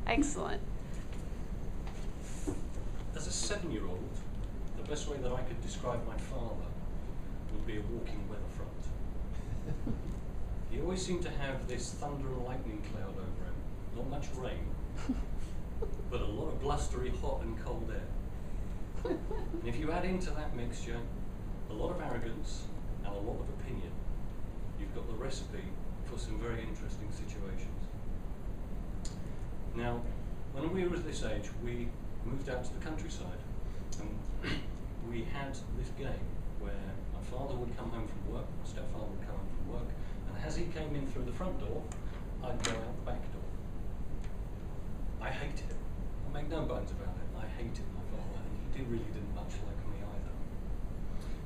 Excellent. As a 7-year-old, the best way that I could describe my father would be a walking weather front. He always seemed to have this thunder and lightning cloud over him. Not much rain, but a lot of blustery hot and cold air. And if you add into that mixture a lot of arrogance and a lot of opinion, you've got the recipe for some very interesting situations. Now, when we were at this age, we moved out to the countryside, and we had this game where my father would come home from work, my stepfather would come home from work, and as he came in through the front door, I'd go out the back door. I hated him. I make no bones about it. I hated my father, and he really didn't much like me either.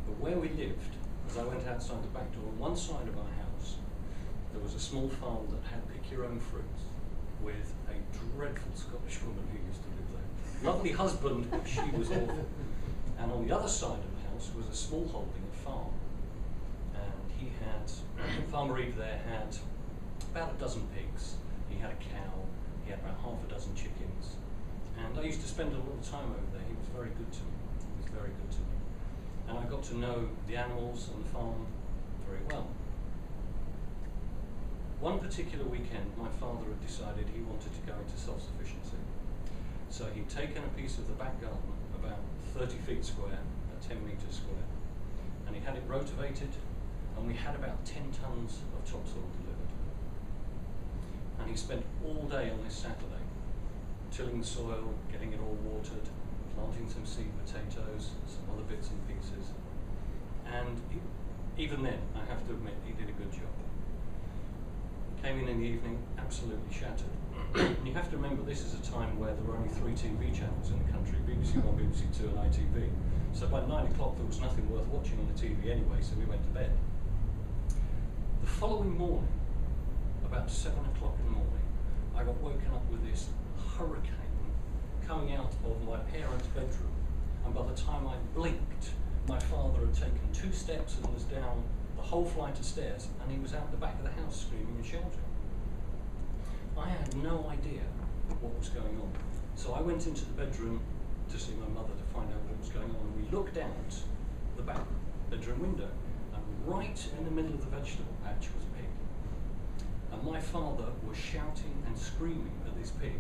But where we lived, as I went outside the back door, on one side of our house, there was a small farm that had pick-your-own fruits with a dreadful Scottish woman who used to live there. Lovely husband, but she was awful. And on the other side of the house was a small holding, a farm. And he had, Farmer Reeve there had about a dozen pigs. He had a cow, he had about half a dozen chickens. And I used to spend a lot of time over there. He was very good to me. He was very good to me. And I got to know the animals and the farm very well. One particular weekend, my father had decided he wanted to go into self-sufficiency. So he'd taken a piece of the back garden, about 30 feet square, 10 metres square, and he had it rotivated, and we had about 10 tons of topsoil delivered. And he spent all day on this Saturday, tilling the soil, getting it all watered, planting some seed potatoes, some other bits and pieces. And even then, I have to admit, he did a good job. Came in the evening, absolutely shattered. And you have to remember, this is a time where there were only 3 TV channels in the country, BBC One, BBC Two and ITV. So by 9 o'clock there was nothing worth watching on the TV anyway, so we went to bed. The following morning, about 7 o'clock in the morning, I got woken up with this hurricane coming out of my parents' bedroom. And by the time I blinked, my father had taken 2 steps and was down the whole flight of stairs, and he was out the back of the house screaming and shouting. I had no idea what was going on. So I went into the bedroom to see my mother to find out what was going on. We looked out the back bedroom window, and right in the middle of the vegetable patch was a pig. And my father was shouting and screaming at this pig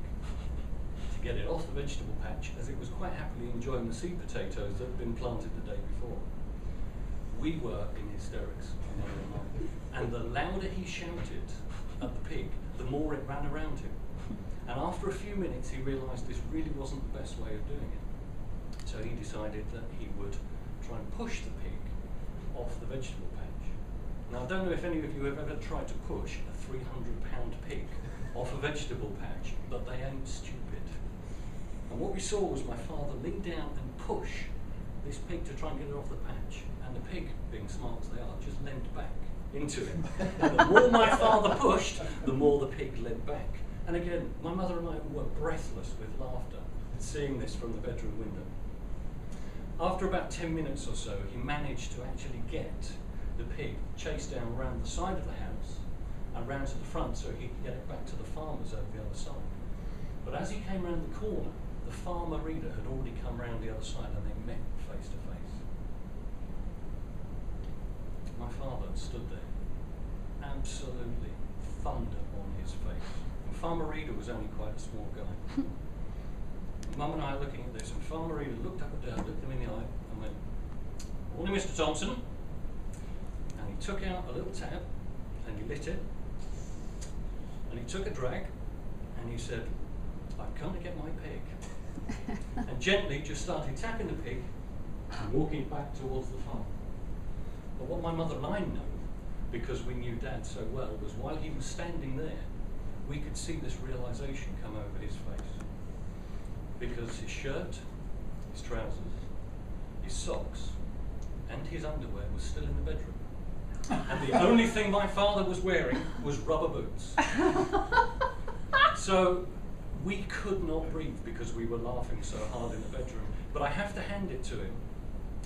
to get it off the vegetable patch, as it was quite happily enjoying the seed potatoes that had been planted the day before. We were in hysterics, my mother and I. And the louder he shouted at the pig, the more it ran around him. And after a few minutes, he realised this really wasn't the best way of doing it. So he decided that he would try and push the pig off the vegetable patch. Now, I don't know if any of you have ever tried to push a 300-pound pig off a vegetable patch, but they ain't stupid. And what we saw was my father lean down and push this pig to try and get it off the patch. And the pig, being smart as they are, just leant back into him. And the more my father pushed, the more the pig leant back. And again, my mother and I were breathless with laughter, seeing this from the bedroom window. After about 10 minutes or so, he managed to actually get the pig chased down around the side of the house and round to the front so he could get it back to the farmers over the other side. But as he came round the corner, the farmer reader had already come round the other side, and they met face to face. My father stood there, absolutely thunder on his face. And Farmer Reader was only quite a small guy. Mum and I are looking at this, and Farmer Reader looked up at Dad, looked him in the eye, and went, "Morning, Mr. Thompson." And he took out a little tab, and he lit it, and he took a drag, and he said, "I've come to get my pig." And gently just started tapping the pig and walking back towards the farm. But what my mother and I know, because we knew Dad so well, was while he was standing there, we could see this realization come over his face. Because his shirt, his trousers, his socks, and his underwear was still in the bedroom. And the only thing my father was wearing was rubber boots. So we could not breathe because we were laughing so hard in the bedroom. But I have to hand it to him.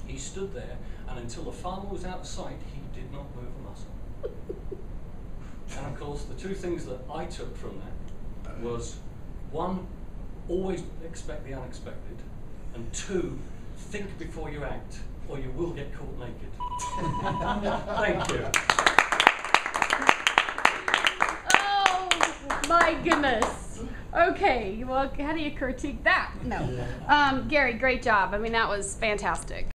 He stood there, and until the farmer was out of sight, he did not move a muscle. And of course, the 2 things that I took from that was One, always expect the unexpected, and two, think before you act, or you will get caught naked. Thank you. Oh my goodness. Okay, well, how do you critique that? No. Gary, great job. I mean, that was fantastic.